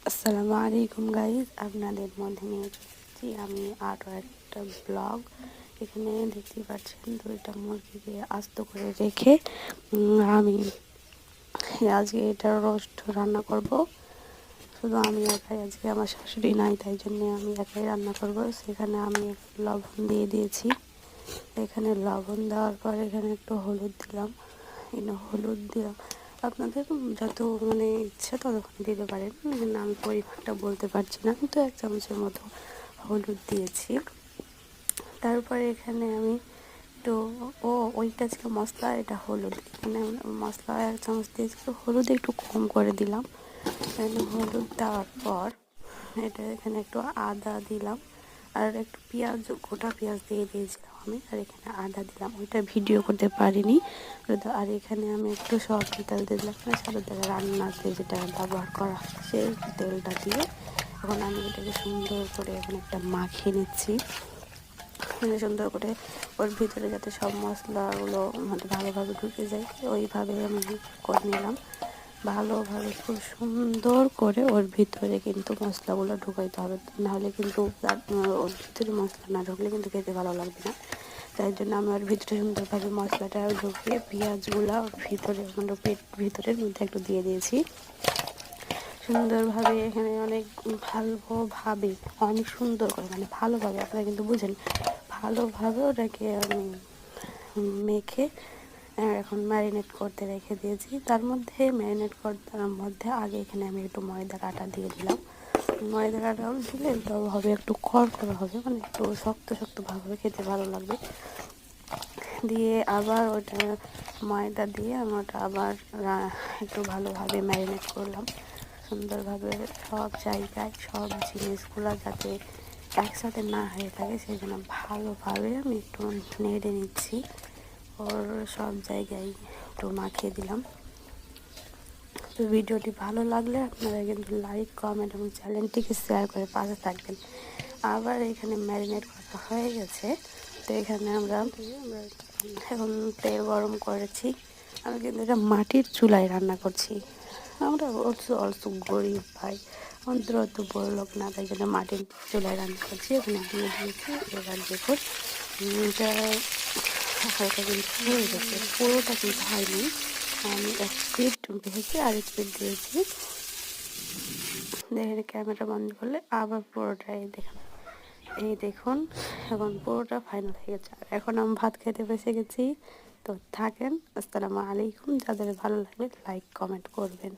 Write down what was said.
আসসালামু আলাইকুম গাইজ, আপনাদের মধ্যে নিয়ে চলেছি আমি আরও একটা ব্লগ। এখানে দেখতেই পাচ্ছেন দুইটা মুরগিকে আস্ত করে রেখে আমি আজকে এটা রোস্ট রান্না করব। শুধু আমি একাই, আজকে আমার শাশুড়ি নাই, তাই জন্য আমি একাই রান্না করব। সেখানে আমি লবণ দিয়ে দিয়েছি। এখানে লবণ দেওয়ার পর এখানে একটু হলুদ দিলাম। হলুদ দিলাম, আপনাদের যত ইচ্ছা ততক্ষণ দিতে পারেন, কিন্তু আমি পরিমাণটা বলতে পারছি না। আমি তো 1 চামচের মতো হলুদ দিয়েছি। তারপরে এখানে আমি একটু ওইটা ছিল মশলা, এটা হলুদ। এখানে মশলা 1 চামচ দিয়েছি, হলুদ একটু কম করে দিলাম। এখানে হলুদ দেওয়ার পর এখানে একটু আদা দিলাম, আর একটু পেঁয়াজ, গোটা পেঁয়াজ দিয়ে দিয়েছিলাম আমি। আর এখানে আদা দিলাম, ওইটা ভিডিও করতে পারিনি। আর এখানে আমি একটু সয়াবিন তেল দিয়ে দিলাম, সাদা তেল, রান্নাতে যেটা ব্যবহার করা হয় সেই তেলটা দিয়ে এখন আমি এটাকে সুন্দর করে এখন একটা মাখিয়ে নিচ্ছি। সুন্দর করে ওর ভিতরে যাতে সব মশলাগুলো ভালোভাবে ঢুকে যায়, ওইভাবে আমি করে নিলাম। ভালোভাবে খুব সুন্দর করে ওর ভিতরে কিন্তু মশলাগুলো ঢুকাইতে হবে, নাহলে কিন্তু ওর ভিতরে মশলা না ঢুকলে কিন্তু খেতে ভালো লাগবে না। তাই জন্য আমি ওর ভিতরে সুন্দরভাবে মশলাটা ঢুকিয়ে পেঁয়াজগুলো ওর ভিতরে ভিতরের মধ্যে একটু দিয়ে দিয়েছি সুন্দরভাবে। এখানে অনেক অনেক সুন্দর করে, ভালোভাবে, আপনারা কিন্তু বুঝেন, ভালোভাবে ওটাকে আমি মেখে এখন ম্যারিনেট করতে রেখে দিয়েছি। তার মধ্যে ম্যারিনেট করার মধ্যে আগে এখানে আমি একটু ময়দার আটা দিয়ে দিলাম। ময়দার আটা দিলে হবে একটু কড়কড়া হবে, একটু শক্ত শক্তভাবে খেতে ভালো লাগবে। দিয়ে আবার ওটা ময়দা দিয়ে আমি ওটা আবার একটু ভালোভাবে ম্যারিনেট করলাম সুন্দরভাবে। সব জায়গায় সব জিনিসগুলো যাতে একসাথে না হয়ে থাকে সেই জন্য ভালোভাবে আমি একটু নেড়ে নিচ্ছি। ওর সব জায়গায় একটু মাখিয়ে দিলাম। তো ভিডিওটি ভালো লাগলে আপনারা কিন্তু লাইক, কমেন্ট এবং চ্যানেলটিকে শেয়ার করে পাশে থাকবেন। আবার এখানে ম্যারিনেট করা হয়ে গেছে। তো এখানে আমরা এখন তেল গরম করেছি। আমি কিন্তু এটা মাটির চুলায় রান্না করছি। আমরা অলসো গরিব ভাই, আমাদের অত বড় লোক না, তাই জন্য মাটির চুলায় রান্না করছি। এখানে দিয়ে দিয়েছি। এবার দেখুন এটা হালকা কিন্তু হয়ে গেছে, পুরোটা কিন্তু হয়নি। আমি 1 স্পিড ভেজে আর 1 স্পিড দিয়েছি। দেখেন ক্যামেরা বন্ধ করলে আবার পুরোটাই এই দেখুন এখন পুরোটা ফাইনাল হয়ে গেছে। আর এখন আমি ভাত খেতে বসে গেছি। তো থাকেন। আসসালামু আলাইকুম। যাদের ভালো লাগলে লাইক, কমেন্ট করবেন।